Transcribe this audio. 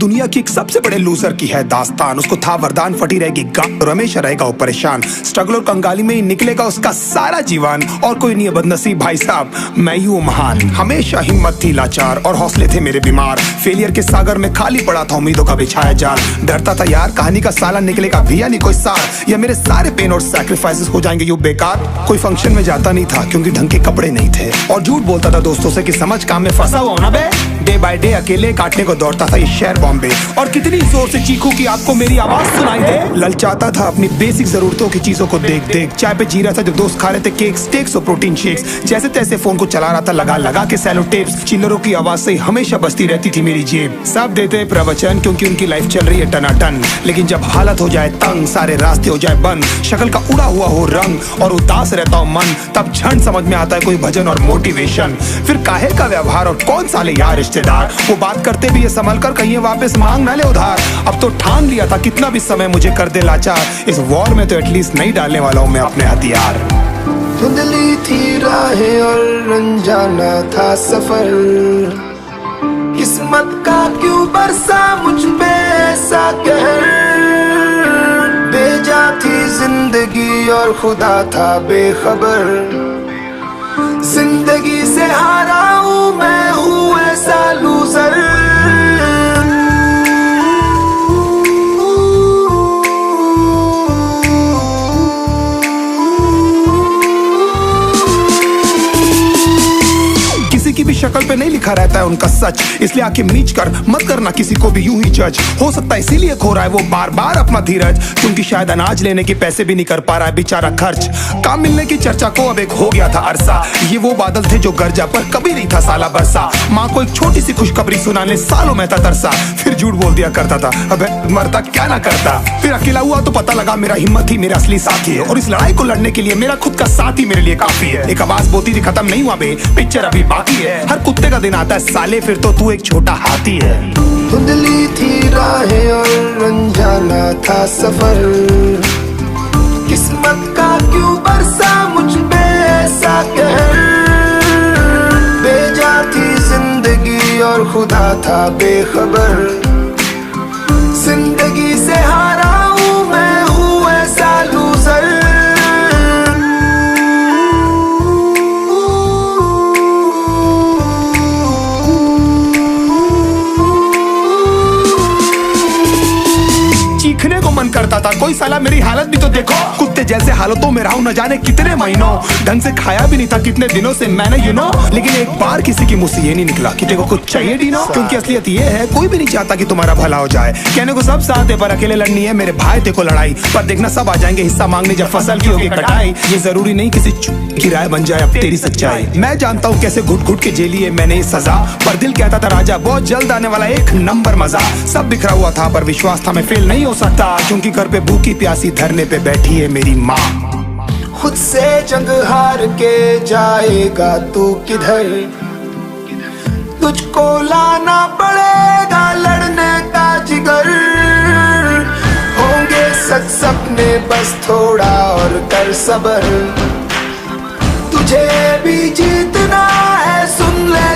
दुनिया की एक सबसे बड़े लूजर की है दास्तान। उसको था वरदान, फटी रहेगी गांड और हमेशा रहेगा वो परेशान। स्ट्रगल और कंगाली में ही निकलेगा उसका सारा जीवन, और कोई नहीं है बदनसीब भाई साहब, मैं ही हूँ महान। हमेशा हिम्मत थी लाचार और हौसले थे मेरे बीमार। फेलियर के सागर में खाली पड़ा था उम्मीदों का बिछाया जाल। डरता था यार कहानी का साला निकलेगा भी या नहीं कोई सार, या मेरे सारे पेन और सैक्रिफाइसेस हो जाएंगे यूं बेकार। कोई फंक्शन में जाता नहीं था क्योंकि ढंग के कपड़े नहीं थे, और झूठ बोलता था दोस्तों से कि समझ काम में फंसा हुआ ना बे। डे बाय डे अकेले काटने को दौड़ता था ये शहर बॉम्बे, और कितनी जोर से चीखूं कि आपको मेरी आवाज सुनाई दे। ललचाता था अपनी बेसिक जरूरतों की चीजों को देख देख। चाय पे जी रहा था जब दोस्त खा रहे थे केक, स्टेक्स और प्रोटीन शेक्स। जैसे तैसे फोन को चला रहा था लगा लगा के सैलो टेप्स। चिल्लरों की आवाज से हमेशा बजती रहती थी मेरी जेब। सब देते प्रवचन क्योंकि उनकी लाइफ चल रही है टनाटन, लेकिन जब हालत हो जाए तंग, सारे रास्ते हो जाए बंद, शक्ल का उड़ा हुआ हो रंग और उदास रहता हो मन, तब क्षण समझ में आता है कोई भजन और मोटिवेशन। फिर काहे का व्यवहार और कौन साले यार रिश्तेदार, वो बात करते भी ये संभल कर कहीं वापस मांग ना ले उधार। अब तो ठान लिया था कितना भी समय मुझे कर दे लाचार, इस वॉर में तो एटलीस्ट नहीं डालने वाला हूँ मैं अपने हथियार। धुंधली थी राहें और अनजाना था सफर, किस्मत का क्यों बरसा मुझ पे ऐसा कहर। बेजा थी जिंदगी और खुदा था बेखबर, जिंदगी से हारा हूँ मैं, हूँ ऐसा लूजर। की भी शक्ल पे नहीं लिखा रहता है उनका सच, इसलिए आके मीच कर मत करना किसी को भी यूं ही जज। हो सकता है इसीलिए खो रहा है वो बार बार अपना धीरज, क्योंकि शायद अनाज लेने के पैसे भी नहीं कर पा रहा है बेचारा खर्च। काम मिलने की चर्चा को अब एक हो गया था अरसा, ये वो बादल थे जो गरजा पर कभी नहीं था साला बरसा। माँ को एक छोटी सी खुशखबरी सुनाने सालों में था तरसा, फिर झूठ बोल दिया करता था अबे मरता क्या ना करता। फिर अकेला हुआ तो पता लगा मेरा हिम्मत ही मेरा असली साथी है, और इस लड़ाई को लड़ने के लिए मेरा खुद का साथ ही मेरे लिए काफी है। एक आवाज बोलती थी खत्म नहीं हुआ बे, पिक्चर अभी बाकी है। हर कुत्ते का दिन आता है साले, फिर तो तू एक छोटा हाथी है। धुंधली थी राहें और अनजाना था सफर, किस्मत का क्यों बरसा मुझ पे ऐसा कहर। बेजा थी जिंदगी और खुदा था बेखबर, जिंदगी से हारा हूँ मैं, हूँ ऐसा लूजर। चीखने को मन करता था, कोई साला मेरी हालत भी तो देखो। कुत्ते जैसे हालतों में रहा हूं न जाने कितने महीनों, ढंग से खाया भी नहीं था कितने दिनों से मैंने लेकिन एक बार किसी की मुंह से ये नहीं निकला कि तेरे को कुछ चाहिए डीनो। क्योंकि असलियत ये है कोई भी नहीं चाहता कि तुम्हारा भला हो जाए। कहने को सब साथ है पर अकेले लड़नी है मेरे भाई तेरे को लड़ाई, पर देखना सब आ जाएंगे हिस्सा मांगने जब फसल की होगी कटाई। ये जरूरी नहीं किसी की राय बन जाए अब तेरी सच्चाई। मैं जानता हूँ कैसे घुट घुट के झेली है मैंने सजा, पर दिल कहता था राजा बहुत जल्द आने वाला एक नंबर मजा। सब बिखरा हुआ था पर विश्वास था मैं फेल नहीं हो सकता, क्योंकि घर पे भूखी प्यासी धरने पे बैठी है मेरी माँ। खुद से जंग हार के जाएगा तू किधर, तुझको लाना पड़ेगा लड़ने का जिगर। होंगे सच सपने बस थोड़ा और कर सबर, तुझे भी जीतना है सुन ले